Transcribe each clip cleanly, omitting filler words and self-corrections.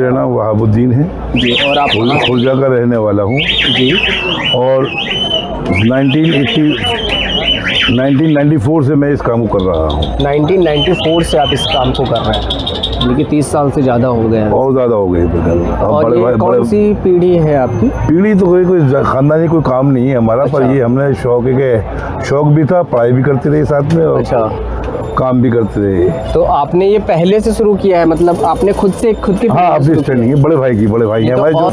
मेरा नाम वहाबुद्दीन है जी। और आप खुर्जा का रहने वाला हूँ जी। और 1994 से मैं इस काम को कर रहा हूँ। 1994 से आप इस काम को कर रहे हैं, लेकिन 30 साल से ज़्यादा हो गए हैं। बहुत ज़्यादा हो गई। और ये कौन सी पीढ़ी है आपकी? पीढ़ी तो कोई खानदानी कोई काम नहीं है हमारा। अच्छा। पर ये हमने शौक भी था, पढ़ाई भी करते रहे साथ में और अच्छा, काम भी करते रहे। तो आपने ये पहले से शुरू किया है, मतलब आपने खुद की? हाँ, अपनी स्टैंडिंग है, बड़े भाई हैं हमारे जो।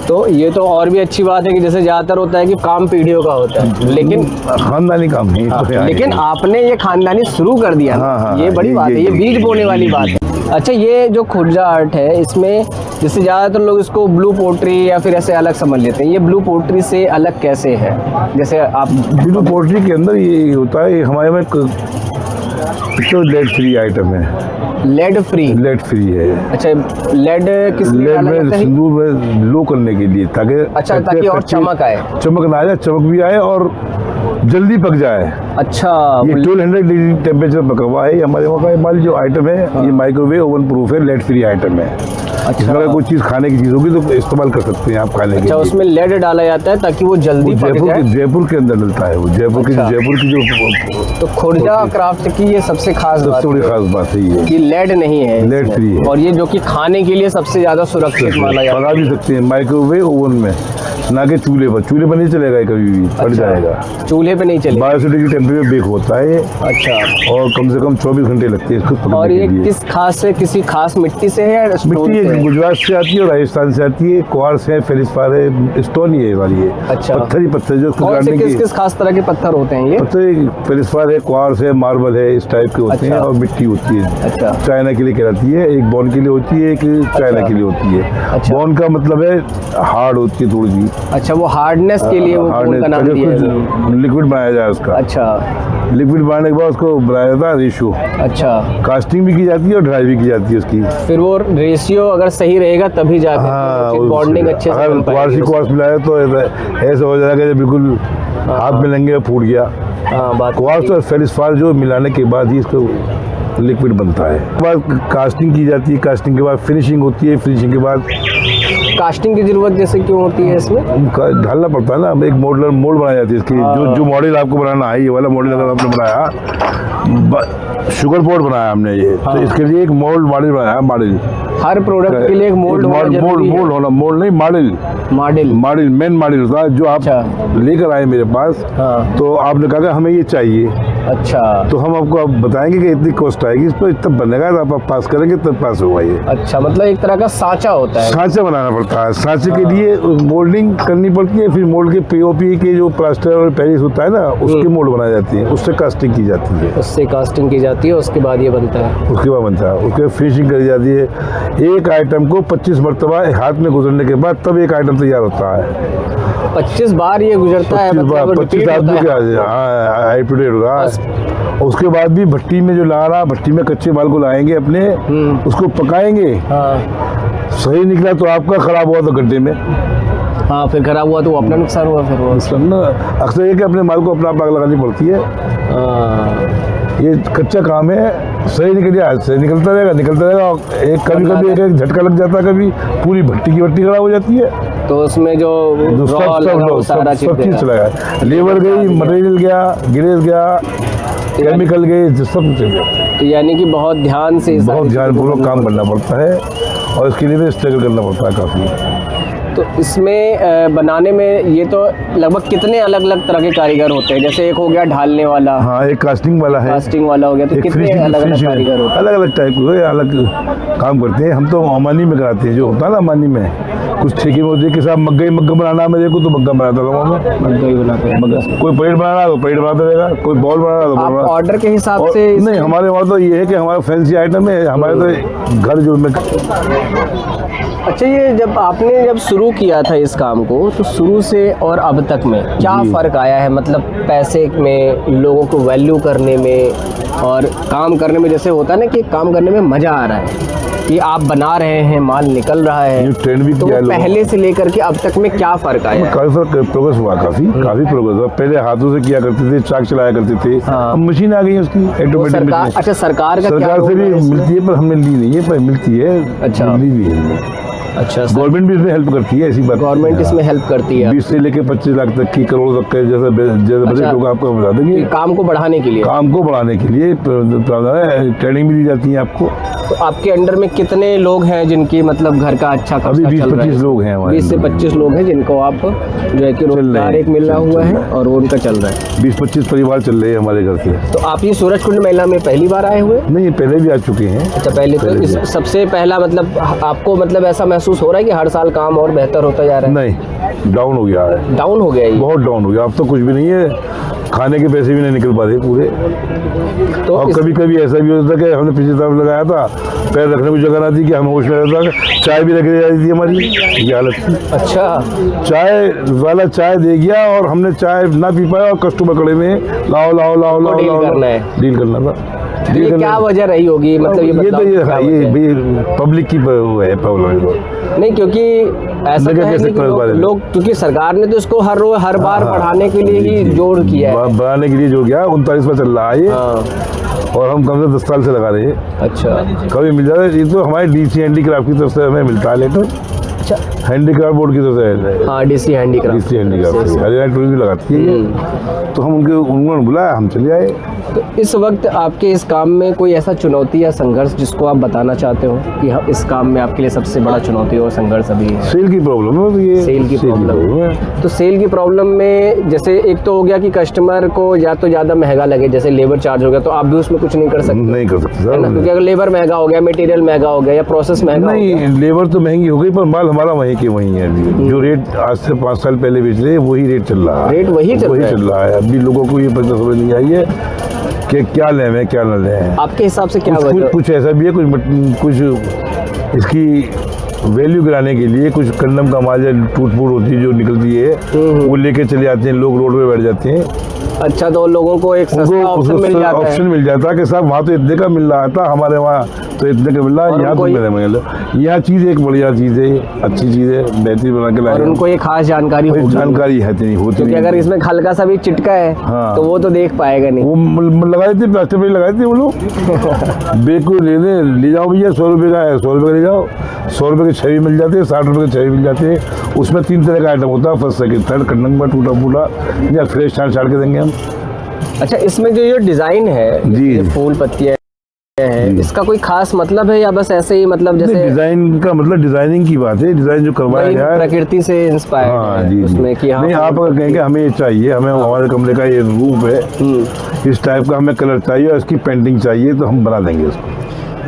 तो ये तो और भी अच्छी बात है कि जैसे ज़्यादातर होता है कि काम पीढ़ियों का होता है, लेकिन खानदानी काम नहीं। लेकिन आपने ये खानदानी शुरू कर दिया। हाँ, ये बड़ी बात है, ये बीज बोने वाली बात है। अच्छा, ये जो खुर्जा आर्ट है, इसमें जैसे ज़्यादातर लोग इसको ब्लू पोट्री या फिर ऐसे अलग समझ लेते हैं, ये ब्लू पोट्री से अलग कैसे है? जैसे आप ब्लू पोट्री के अंदर ये होता है, हमारे में लेड फ्री आइटम है। लेड फ्री है। अच्छा, लेड किस लिए डाला में जाता है? सिंदूर में लो करने के लिए, ताकि ताकि और चमक आए। चमक ना आए, चमक भी आए और जल्दी पक जाए। अच्छा, ये 1200 डिग्री टेम्परेचर पका हुआ है। हमारे वहाँ का हमारी जो आइटम है, ये माइक्रोवेव ओवन प्रूफ है, लेड फ्री आइटम है। अच्छा, अगर कोई चीज़ खाने की चीज़ होगी तो इस्तेमाल कर सकते हैं आप खाने के लिए। अच्छा, उसमें लेड डाला जाता है ताकि वो जल्दी पक जाए। जयपुर के अंदर मिलता है वो। जयपुर की जो तो खुर्जा क्राफ्ट की ये सबसे खास बात है ये कि लेड नहीं है, लेड फ्री है। और ये जो कि खाने के लिए सबसे ज्यादा सुरक्षित माना जाता है। पका भी सकते हैं माइक्रोवेव ओवन में, ना कि चूल्हे पर नहीं चलेगा कभी भी, फट जाएगा। चूल्हे पे नहीं चलेगा। 1200 डिग्री टेम्परेचर बेक होता है। अच्छा, और कम से कम 24 घंटे लगते हैं इसको पकने के लिए। और ये किसी खास मिट्टी से है या मिट्टी गुजरात से आती है और राजस्थान से आती है। क्वार्ट्ज है, फेलिस्पार है, स्टोन ही है वाली है। अच्छा, पत्थर जो किस खास तरह के पत्थर होते हैं ये? पत्थर फेलिस्पार है, क्वार्ट्ज है, मार्बल है, इस टाइप के होते हैं। और मिट्टी होती है। अच्छा, चाइना के लिए कहलाती है, एक बॉन के लिए होती है, एक चाइना के लिए होती है। अच्छा, बॉन का मतलब है हार्ड होती है थोड़ी सी। अच्छा, वो हार्डनेस के लिए वो बॉन का नाम दिया है। लिक्विड बनाया जाए उसका। अच्छा, लिक्विड बनाने के बाद उसको बनाया जाता है रेशियो। अच्छा, कास्टिंग भी की जाती है और ड्राई भी की जाती है उसकी। फिर वो रेशियो अगर सही रहेगा तभी जाके बॉन्डिंग अच्छे से अगर क्वार्ट्ज मिलाया तो ऐसा हो जाएगा कि बिल्कुल हाथ में लेंगे फूट गया। क्वार्ट्ज और फेलिस्पार जो मिलाने के बाद ही इसको लिक्विड बनता है। बाद कास्टिंग की जाती है, कास्टिंग के बाद फिनिशिंग होती है, फिनिशिंग के बाद कास्टिंग की जरूरत जैसे क्यों होती है इसमें? ढालना पड़ता है ना, एक मोल्ड बनाई जाती है इसकी। जो मॉडल आपको बनाना है, ये वाला मॉडल अगर आपने बनाया, शुगर बोर्ड बनाया हमने ये, तो इसके लिए एक मॉडल बनाया। मॉडल हर प्रोडक्ट के लिए एक मोल्ड होना जरूरी है। होना, मोल्ड नहीं, मॉडल मेन मॉडल होता है जो आप लेकर आए मेरे पास। तो आपने कहा कि हमें ये चाहिए। अच्छा, तो हम आपको बताएंगे कि इतनी कॉस्ट आएगी, इस पर इतना बनेगा, तो आप पास करेंगे तब पास होगा ये। अच्छा, मतलब एक तरह का सांचा होता है। सांचा बनाना पड़ता है। सांचे के लिए मोल्डिंग करनी पड़ती है, फिर मोल्ड के पीओपी के जो प्लास्टर और पेरिस होता है ना, उसके मोल्ड बनाई जाती है, उससे कास्टिंग की जाती है। उसके बाद ये बनता है। उसके फिनिशिंग करी जाती है। एक आइटम को 25 मरतबा हाथ में गुजरने के बाद तब एक आइटम तैयार होता है। 25 बार ये गुजरता है, 25 आदमी के उसके बाद भी भट्टी में जो ला रहा, भट्टी में कच्चे माल को लाएंगे अपने, उसको पकाएंगे। सही निकला तो आपका, खराब हुआ तो गड्ढे में। हाँ, फिर खराब हुआ तो अपना नुकसान हुआ। फिर वो अक्सर ये कि अपने माल को अपना आग लगानी पड़ती है। ये कच्चा काम है। सही निकलता रहेगा। एक कभी एक झटका लग जाता है, कभी पूरी भट्टी की भट्टी खराब हो जाती है। तो उसमें जो सब चीज चला गया, लेबर गई, मटेरियल गया, गिरेज गया, केमिकल गए, सब चल गया। तो यानी कि बहुत ध्यानपूर्वक काम करना पड़ता है और इसके लिए भी स्ट्रगल करना पड़ता है काफ़ी। तो इसमें बनाने में ये तो लगभग कितने अलग अलग तरह के कारीगर होते हैं? जैसे एक हो गया ढालने वाला। हाँ, एक कास्टिंग वाला हो गया। तो कितने अलग अलग कारीगर होते हैं? अलग अलग टाइप के अलग काम करते हैं। हम तो अमानी में कराते हैं, जो होता है ना अमानी में, कुछ ठेके में होते हैं कि साहब मग्गा बनाना, मेरे को तो मग्गा बनाता था। मग्गा ही बनाते हैं। कोई प्लेट बनाना तो प्लेट बनाता रहेगा, कोई बॉल बनाना तो ऑर्डर के हिसाब से। नहीं, हमारे वहाँ तो ये है कि हमारा फैंसी आइटम है। हमारे तो घर जो में अच्छा, ये जब शुरू किया था इस काम को, तो शुरू से और अब तक में क्या फ़र्क आया है? मतलब पैसे में, लोगों को वैल्यू करने में और काम करने में। जैसे होता है ना कि काम करने में मज़ा आ रहा है कि आप बना रहे हैं, माल निकल रहा है, ट्रेंड भी तो किया है पहले से लेकर के अब तक में क्या फ़र्क आया है? काफी फर्क, प्रोग्रेस हुआ, काफी प्रोग्रेस हुआ। पहले हाथों से किया करते थे, चाक चलाया करते थे, अब मशीन आ गई है उसकी ऑटोमेटिक। सरकार, अच्छा, सरकार का क्या सरकार से रोल भी है इसमें? मिलती है, पर हमने ली नहीं है, पर मिलती है। अच्छा। मिली भी है। अच्छा, गवर्नमेंट भी इसमें हेल्प करती है, ऐसी बात। गवर्नमेंट इसमें हेल्प करती है 20 से लेकर 25 लाख तक की, करोड़ तक के जैसा बजट होगा आपको बता देंगे। काम को बढ़ाने के लिए, काम को बढ़ाने के लिए ट्रेनिंग भी दी जाती है आपको। तो आपके अंडर में कितने लोग हैं जिनकी मतलब घर का अच्छा अभी खर्चा चल रहा है? 20-25 लोग हैं हमारे। 20 से 25 लोग हैं जिनको आप जो है कि रोजगार एक मिल रहा हुआ है और वो उनका चल रहा है। 20-25 परिवार चल रहे हैं हमारे घर से। तो आप ये सूरजकुंड मेला में पहली बार आए हुए? नहीं, पहले भी आ चुके हैं। अच्छा, पहले तो इस सबसे पहला मतलब आपको मतलब ऐसा महसूस हो रहा है कि हर साल काम और बेहतर होता जा रहा है? नहीं, डाउन हो गया है। डाउन हो गया ये? बहुत डाउन हो गया। अब तो कुछ भी नहीं है, खाने के पैसे भी नहीं निकल पा रहे पूरे। तो और कभी कभी ऐसा भी होता था कि हमने पिछली तरफ लगाया था, पैर रखने की जगह ना थी कि हम होश में रहता, चाय भी रख दी जाती थी हमारी, ये हालत थी। अच्छा, चाय वाला चाय दे गया और हमने चाय ना पी पाया और कस्टमर खड़े में लाओ लाओ लाओ लाओ डील लाओ करना है। डील करना था। ये क्या वजह रही होगी? मतलब ये तो ये पब्लिक की वो है प्रॉब्लम। नहीं, क्योंकि ऐसा लगा है कैसे कि कर लोग क्योंकि सरकार ने तो इसको हर बार बढ़ाने के लिए ही जोड़ किया है। बढ़ाने के लिए जो किया 39वां चल रहा है ये। और हम कम से 10 साल से लगा रहे हैं। अच्छा, कभी मिल जाता है, ये तो हमारे डीसी हैंडीक्राफ्ट की तरफ से हमें मिलता है लेटर। अच्छा, हैंडीक्राफ्ट बोर्ड की तरफ से। हाँ, DC handicraft. DC handicraft Haryana tourism भी लगाती है। तो हम उन्होंने बुलाया, हम चले आए। तो इस वक्त आपके इस काम में कोई ऐसा चुनौती या संघर्ष जिसको आप बताना चाहते हो कि हाँ, इस काम में आपके लिए सबसे बड़ा चुनौती और संघर्ष अभी है? सेल की प्रॉब्लम है। ये सेल की प्रॉब्लम है। तो सेल की प्रॉब्लम में जैसे एक तो हो गया कि कस्टमर को या तो ज़्यादा महंगा लगे, जैसे लेबर चार्ज हो गया, तो आप भी उसमें कुछ नहीं कर सकते। नहीं कर सकते है ना, सर, क्योंकि अगर लेबर महंगा हो गया, मटेरियल महंगा हो गया या प्रोसेस महंगा हो गया। नहीं, लेबर तो महंगी हो गई पर माल हमारा वहीं के वहीं है। जो रेट आज से 5 साल पहले बेच रहे वही रेट चल रहा है। रेट वही चल रहा है। अभी लोगों को ये पता समझ नहीं आई है कि क्या लें क्या न लें। आपके हिसाब से क्या कुछ ऐसा भी है, कुछ इसकी वैल्यू गिराने के लिए कुछ कंडम का माल टूट फूट होती है जो निकलती है, वो लेके चले जाते हैं लोग, रोड पे बैठ जाते हैं। अच्छा, तो लोगों को एक सस्ता ऑप्शन मिल जाता है कि साहब वहाँ तो इतने का मिल रहा था, हमारे वहाँ तो इतने का मिल रहा है, यहाँ तो मिले। यह चीज़ एक बढ़िया चीज़ है, अच्छी चीज़ है, बेहतरीन बना के लाए। और उनको ये खास जानकारी है नहीं होती, क्योंकि अगर इसमें हल्का सा भी चिटका है तो वो तो देख पाएगा नहीं। वो लगाए थे, प्लास्टिक पे लगाए थे वो लोग। बेग को ले जाओ भैया, 100 रुपये का है, 100 रुपये का ले जाओ। 100 रुपये के 6 मिल जाते हैं, 60 रुपये के 6 मिल जाते हैं। उसमें 3 तरह का आइटम होता है, फर्स्ट सेकंड थर्ड, कंडम का टूटा फूटा या फ्रेश छाड़ के देंगे हम। अच्छा, इसमें जो ये डिज़ाइन है जी, फूल पत्तियाँ है, इसका कोई खास मतलब है या बस ऐसे ही मतलब जैसे डिजाइन का मतलब डिजाइनिस की बात है, डिजाइन जो करवाया गया है प्रकृति से इंस्पायर है जी, उसमें कि हाँ, नहीं आप अगर कहेंगे हमें ये चाहिए, हमें हमारे कमरे का ये रूप है, इस टाइप का हमें कलर चाहिए और इसकी पेंटिंग चाहिए, तो हम बना देंगे उसको।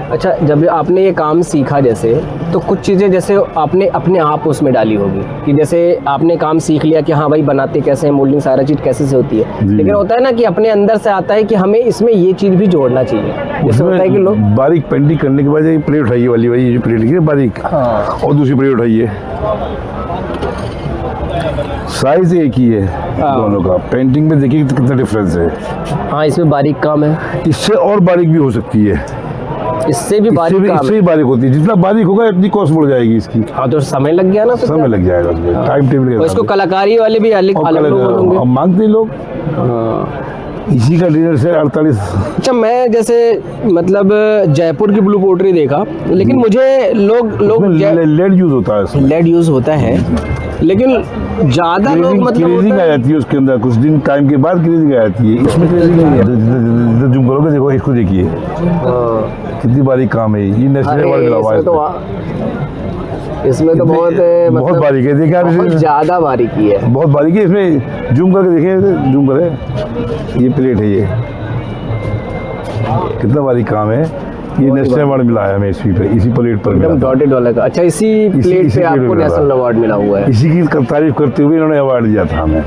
अच्छा, जब आपने ये काम सीखा जैसे, तो कुछ चीज़ें जैसे आपने अपने आप उसमें डाली होगी कि जैसे आपने काम सीख लिया कि हाँ भाई बनाते कैसे हैं, मोल्डिंग सारा चीज़ कैसे से होती है, लेकिन होता है ना कि अपने अंदर से आता है कि हमें इसमें ये चीज़ भी जोड़ना चाहिए। जैसे होता है कि लोग बारीक पेंटिंग करने के बाद एक प्लेट उठाइए वाली जो प्लेट है बारीक, और दूसरी प्लेट उठाइए, साइज एक ही है दोनों का। पेंटिंग में देखिए कितना डिफरेंस है। हाँ, इसमें बारीक काम है, इससे और बारीक भी हो सकती है, इससे भी बारीक काम है, इससे भी बारीक होती है। जितना बारीक होगा इतनी कॉस्ट बढ़ जाएगी इसकी। हाँ, तो समय लग गया ना, तो समय लग जाएगा उसमें, टाइम टेबल। इसको कलाकारी वाले भी अलग लोग मांगते लोग, इसी का डिनर से 48। अच्छा, मैं जैसे मतलब जयपुर की ब्लू पोट्री देखा, लेकिन मुझे लोग लेड यूज होता है, लेड यूज होता है, लेकिन ज्यादा लोग मतलब क्रेजिंग आ जाती है उसके अंदर, कुछ दिन टाइम के बाद क्रेजिंग आ जाती है। इसमें क्रेजिंग नहीं है। जूम करोगे देखो, इसको देखिए कितनी बारीक काम है। ये नेशनल अवार्ड मिला हुआ है इसमें तो बहुत बारीक है। देखिए बहुत ज्यादा बारीकी है, बहुत बारीक है। इसमें जूम करके देखें, जूम करें, ये प्लेट है, ये कितना बारीक काम है। ये नेशनल अवार्ड मिला है हमें इसी प्लेट पर, एकदम डॉटेड वाला का। अच्छा, इसी प्लेट पे आपको नेशनल अवार्ड मिला हुआ है। इसी की तारीफ करते हुए इन्होंने अवार्ड दिया था हमें।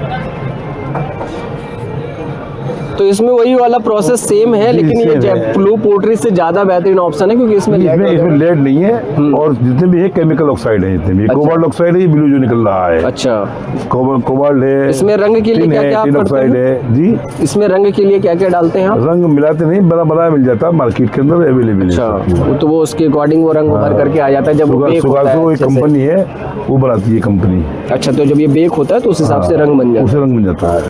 तो इसमें वही वाला प्रोसेस सेम है, जी, लेकिन ये same है। ब्लू पोल्ट्री से ज्यादा बेहतरीन ऑप्शन है क्योंकि इसमें lead इसमें वगैरह- लेड नहीं है, और जितने भी है केमिकल ऑक्साइड है, जितने भी कोबाल्ट ऑक्साइड है, ये ब्लू जो निकल रहा है, अच्छा, कोबाल्ट है, इसमें रंग के लिए टिन क्या है, क्या आप टिन करते ऑक्साइड हैं? है जी। इसमें रंग के लिए क्या क्या डालते हैं आप? रंग मिलाते नहीं, बना बना मिल जाता है मार्केट के अंदर, अवेलेबल है। अच्छा, वो तो वो उसके अकॉर्डिंग वो रंग भर करके आ जाता है जब वो बेक होता है सुगासो एक अच्छे से। कंपनी है, वो बनाती है कंपनी, अच्छा, तो जब ये बेक होता है तो उस हिसाब से रंग बन जाता है। उसे रंग बन जाता है।